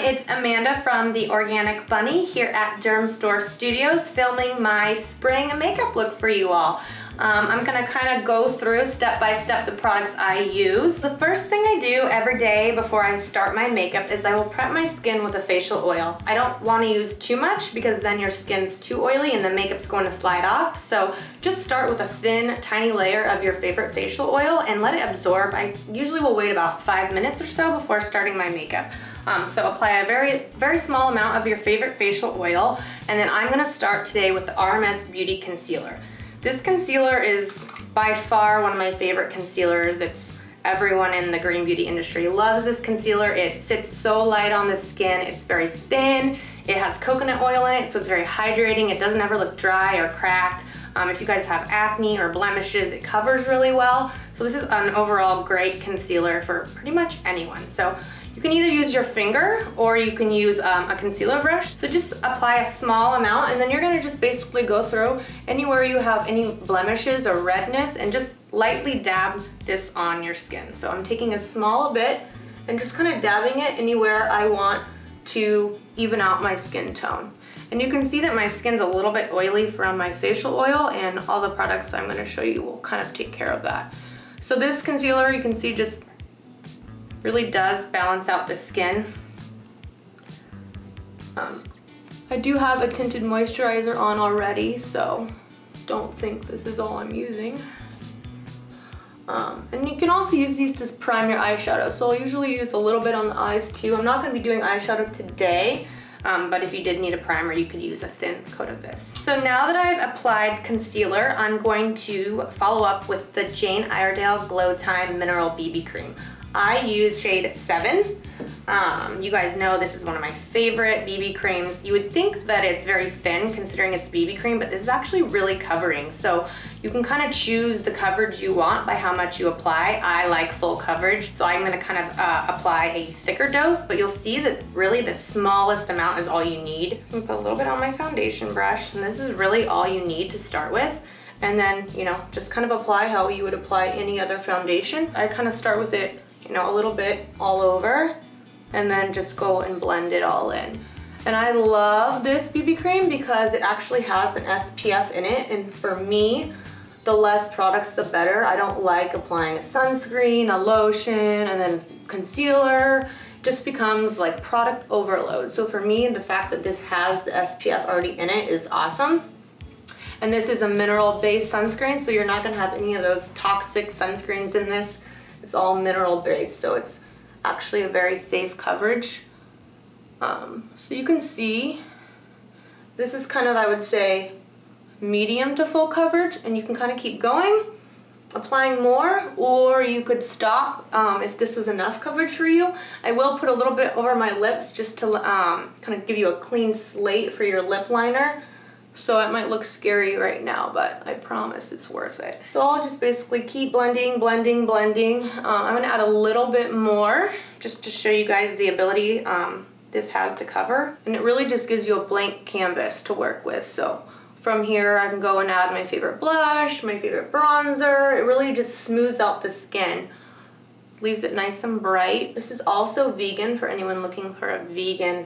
it's Amanda from the Organic Bunny here at Dermstore Studios filming my spring makeup look for you all. I'm gonna kind of go through step by step the products I use. The first thing I do every day before I start my makeup is I will prep my skin with a facial oil. I don't want to use too much because then your skin's too oily and the makeup's going to slide off. So just start with a thin, tiny layer of your favorite facial oil and let it absorb. I usually will wait about 5 minutes or so before starting my makeup. So apply a very small amount of your favorite facial oil, and then I'm gonna start today with the RMS Beauty Concealer. This concealer is by far one of my favorite concealers. Everyone in the green beauty industry loves this concealer. It sits so light on the skin. It's very thin. It has coconut oil in it, so it's very hydrating. It doesn't ever look dry or cracked. If you guys have acne or blemishes, it covers really well. So this is an overall great concealer for pretty much anyone. So you can either use your finger or you can use a concealer brush. So just apply a small amount and then you're gonna just basically go through anywhere you have any blemishes or redness and just lightly dab this on your skin. So I'm taking a small bit and just kind of dabbing it anywhere I want to even out my skin tone. And you can see that my skin's a little bit oily from my facial oil, and all the products I'm gonna show you will kind of take care of that. So this concealer, you can see, just really does balance out the skin. I do have a tinted moisturizer on already, so don't think this is all I'm using. And you can also use these to prime your eyeshadow. So I'll usually use a little bit on the eyes too. I'm not gonna be doing eyeshadow today, but if you did need a primer, you could use a thin coat of this. So now that I've applied concealer, I'm going to follow up with the Jane Iredale Glow Time Mineral BB Cream. I use shade 7. You guys know this is one of my favorite BB creams. You would think that it's very thin considering it's BB cream, but this is actually really covering. So you can kind of choose the coverage you want by how much you apply. I like full coverage, so I'm gonna kind of apply a thicker dose, but you'll see that really the smallest amount is all you need. I'm gonna put a little bit on my foundation brush, and this is really all you need to start with. And then, you know, just kind of apply how you would apply any other foundation. I kind of start with it, you know, a little bit all over, and then just go and blend it all in. And I love this BB cream because it actually has an SPF in it, and for me, the less products the better. I don't like applying a sunscreen, a lotion, and then concealer. It just becomes like product overload. So for me, the fact that this has the SPF already in it is awesome. And this is a mineral-based sunscreen, so you're not gonna have any of those toxic sunscreens in this. It's all mineral-based, so it's actually a very safe coverage. So you can see, this is kind of, I would say, medium to full coverage, and you can kind of keep going, applying more, or you could stop if this was enough coverage for you. I will put a little bit over my lips just to kind of give you a clean slate for your lip liner. So it might look scary right now, but I promise it's worth it. So I'll just basically keep blending, blending, blending. I'm gonna add a little bit more just to show you guys the ability this has to cover. And it really just gives you a blank canvas to work with. So from here, I can go and add my favorite blush, my favorite bronzer. It really just smooths out the skin, leaves it nice and bright. This is also vegan for anyone looking for a vegan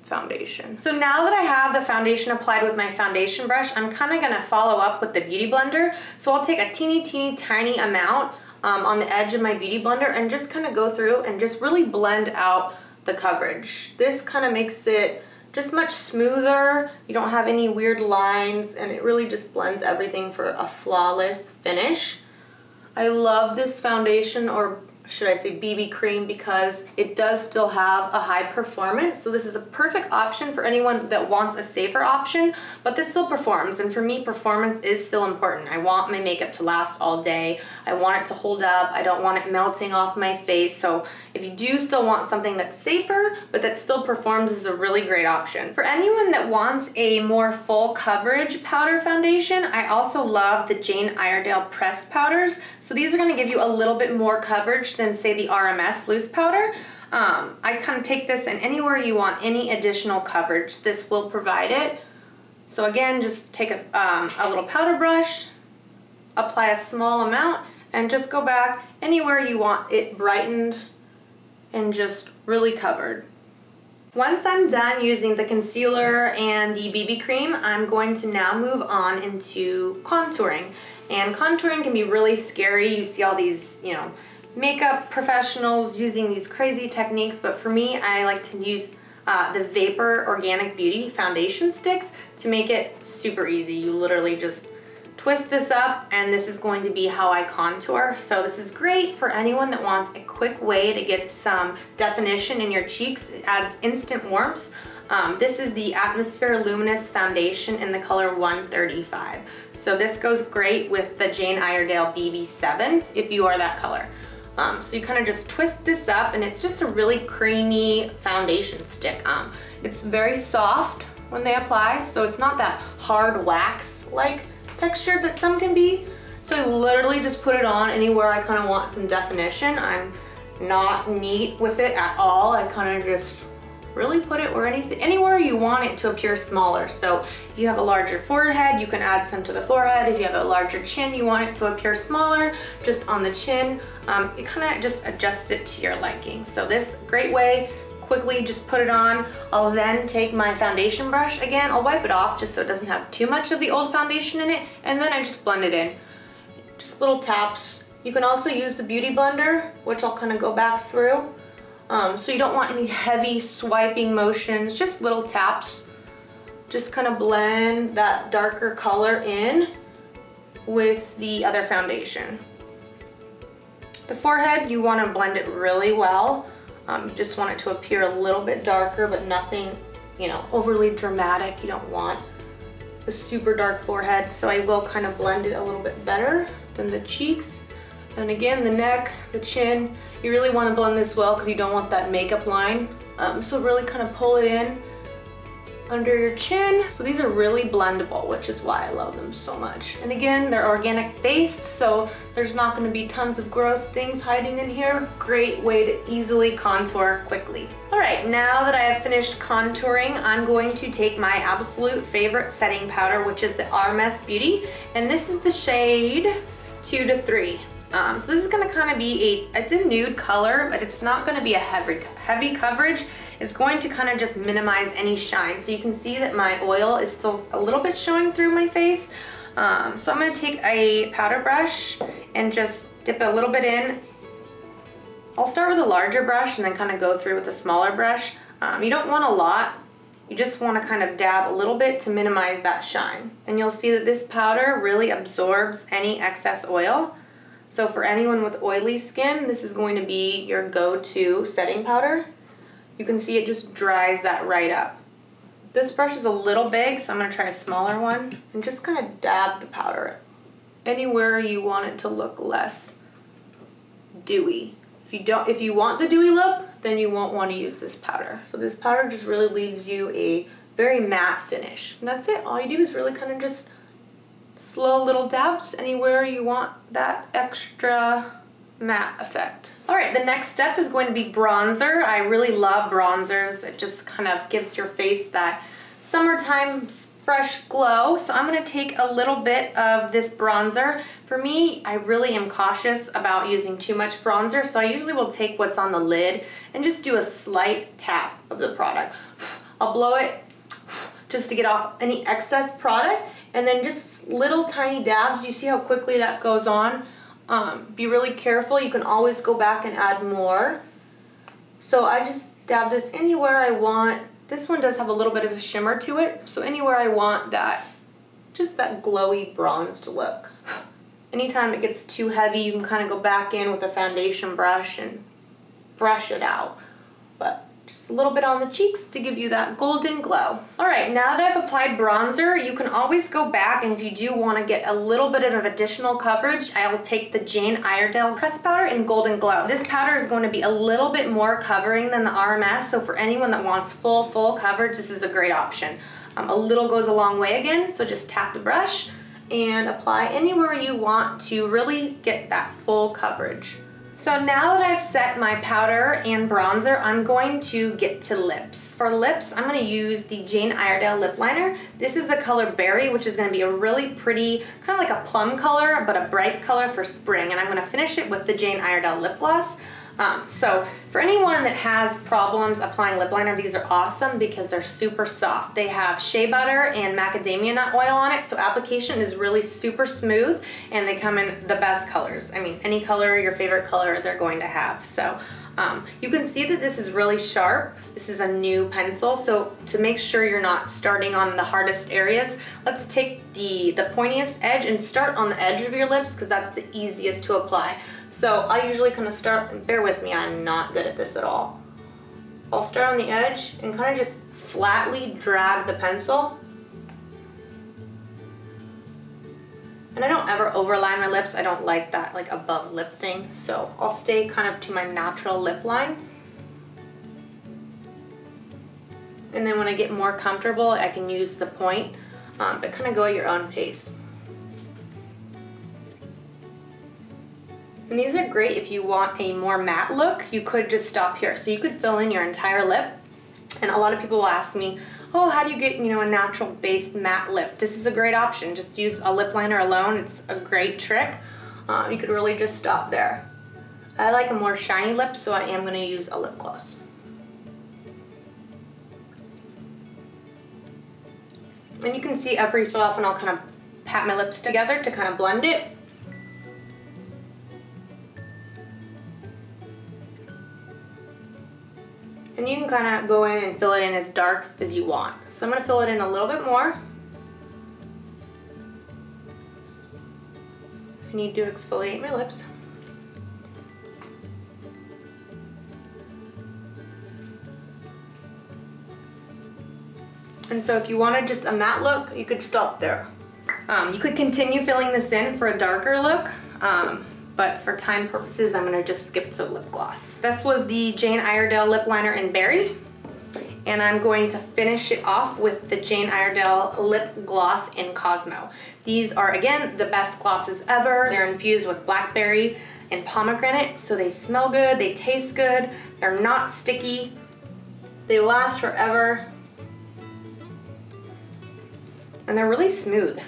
foundation. So now that I have the foundation applied with my foundation brush, I'm kind of gonna follow up with the Beauty Blender. So I'll take a teeny tiny amount on the edge of my Beauty Blender and just kind of go through and just really blend out the coverage. This kind of makes it just much smoother. You don't have any weird lines, and it really just blends everything for a flawless finish. I love this foundation, or should I say BB cream, because it does still have a high performance. So this is a perfect option for anyone that wants a safer option, but this still performs. And for me, performance is still important. I want my makeup to last all day. I want it to hold up. I don't want it melting off my face. So if you do still want something that's safer, but that still performs, this is a really great option. For anyone that wants a more full coverage powder foundation, I also love the Jane Iredale pressed powders. So these are gonna give you a little bit more coverage than, say, the RMS loose powder. I kind of take this, and anywhere you want any additional coverage, this will provide it. So again, just take a little powder brush, apply a small amount, and just go back anywhere you want it brightened and just really covered. Once I'm done using the concealer and the BB cream, I'm going to now move on into contouring. And contouring can be really scary. You see all these, makeup professionals using these crazy techniques, but for me, I like to use the Vapor Organic Beauty foundation sticks to make it super easy. You literally just twist this up and this is going to be how I contour. So this is great for anyone that wants a quick way to get some definition in your cheeks. It adds instant warmth. This is the Atmosphere Luminous Foundation in the color 135. So this goes great with the Jane Iredale BB7 if you are that color. So you kind of just twist this up and it's just a really creamy foundation stick. It's very soft when they apply, so it's not that hard wax-like texture that some can be. So I literally just put it on anywhere I kind of want some definition. I'm not neat with it at all. I kind of just really put it where anywhere you want it to appear smaller. So if you have a larger forehead, you can add some to the forehead. If you have a larger chin, you want it to appear smaller, just on the chin. You kind of just adjust it to your liking. So this great way, quickly just put it on. I'll then take my foundation brush again. I'll wipe it off just so it doesn't have too much of the old foundation in it, and then I just blend it in. Just little taps. You can also use the Beauty Blender, which I'll kind of go back through. So you don't want any heavy swiping motions, just little taps. Just kind of blend that darker color in with the other foundation. The forehead, you want to blend it really well. You just want it to appear a little bit darker, but nothing, overly dramatic. You don't want a super dark forehead, so I will kind of blend it a little bit better than the cheeks. And again, the neck, the chin, you really want to blend this well because you don't want that makeup line. So really kind of pull it in under your chin. So these are really blendable, which is why I love them so much. And again, they're organic based, so there's not going to be tons of gross things hiding in here. Great way to easily contour quickly. All right, now that I have finished contouring, I'm going to take my absolute favorite setting powder, which is the RMS Beauty, and this is the shade 2 to 3. So this is going to kind of be it's a nude color, but it's not going to be a heavy coverage. It's going to kind of just minimize any shine. So you can see that my oil is still a little bit showing through my face. So I'm going to take a powder brush and just dip a little bit in. I'll start with a larger brush and then kind of go through with a smaller brush. You don't want a lot. You just want to kind of dab a little bit to minimize that shine. And you'll see that this powder really absorbs any excess oil. So for anyone with oily skin, this is going to be your go-to setting powder. You can see it just dries that right up. This brush is a little big, so I'm going to try a smaller one and just kind of dab the powder anywhere you want it to look less dewy. If you want the dewy look, then you won't want to use this powder. So this powder just really leaves you a very matte finish. And that's it. All you do is really kind of just slow little dabs anywhere you want that extra matte effect. All right, the next step is going to be bronzer. I really love bronzers. It just kind of gives your face that summertime fresh glow. So I'm going to take a little bit of this bronzer. For me, I really am cautious about using too much bronzer, so I usually will take what's on the lid and just do a slight tap of the product. I'll blow it just to get off any excess product, and then just little tiny dabs. You see how quickly that goes on? Be really careful. You can always go back and add more. So I just dab this anywhere I want. This one does have a little bit of a shimmer to it, so anywhere I want that, just that glowy bronzed look. Anytime it gets too heavy, you can kind of go back in with a foundation brush and brush it out. But just a little bit on the cheeks to give you that golden glow. All right, now that I've applied bronzer, you can always go back, and if you do want to get a little bit of additional coverage, I'll take the Jane Iredale Press Powder in Golden Glow. This powder is going to be a little bit more covering than the RMS, so for anyone that wants full coverage, this is a great option. A little goes a long way again, so just tap the brush and apply anywhere you want to really get that full coverage. So now that I've set my powder and bronzer, I'm going to get to lips. For lips, I'm going to use the Jane Iredale lip liner. This is the color Berry, which is going to be a really pretty, kind of like a plum color, but a bright color for spring. And I'm going to finish it with the Jane Iredale lip gloss. So for anyone that has problems applying lip liner, these are awesome because they're super soft. They have shea butter and macadamia nut oil on it, so application is really super smooth, and they come in the best colors. I mean, any color, your favorite color, they're going to have. So you can see that this is really sharp. This is a new pencil, so to make sure you're not starting on the hardest areas, let's take the pointiest edge and start on the edge of your lips because that's the easiest to apply. So I usually kind of start, bear with me, I'm not good at this at all. I'll start on the edge and kind of just flatly drag the pencil. And I don't ever overline my lips. I don't like that like above lip thing. So I'll stay kind of to my natural lip line. And then when I get more comfortable, I can use the point, but kind of go at your own pace. And these are great if you want a more matte look. You could just stop here. So you could fill in your entire lip. And a lot of people will ask me, oh, how do you get, a natural base matte lip? This is a great option. Just use a lip liner alone. It's a great trick. You could really just stop there. I like a more shiny lip, so I am gonna use a lip gloss. And you can see every so often I'll kind of pat my lips together to kind of blend it. And you can kind of go in and fill it in as dark as you want. So I'm going to fill it in a little bit more. I need to exfoliate my lips. And so if you wanted just a matte look, you could stop there. You could continue filling this in for a darker look. But for time purposes, I'm gonna just skip to lip gloss. This was the Jane Iredale lip liner in Berry, and I'm going to finish it off with the Jane Iredale lip gloss in Cosmo. These are, again, the best glosses ever. They're infused with blackberry and pomegranate, so they smell good, they taste good, they're not sticky, they last forever, and they're really smooth.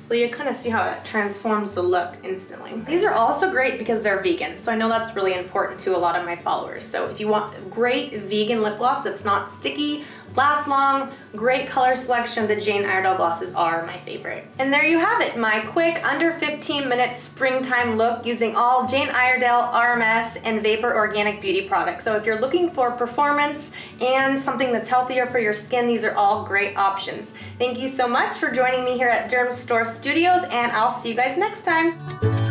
So you kind of see how it transforms the look instantly. These are also great because they're vegan, so I know that's really important to a lot of my followers. So if you want a great vegan lip gloss that's not sticky, lasts long, great color selection, the Jane Iredale glosses are my favorite. And there you have it, my quick under 15-minute springtime look using all Jane Iredale, RMS, and Vapor Organic Beauty products. So if you're looking for performance and something that's healthier for your skin, these are all great options. Thank you so much for joining me here at Dermstore Studios, and I'll see you guys next time.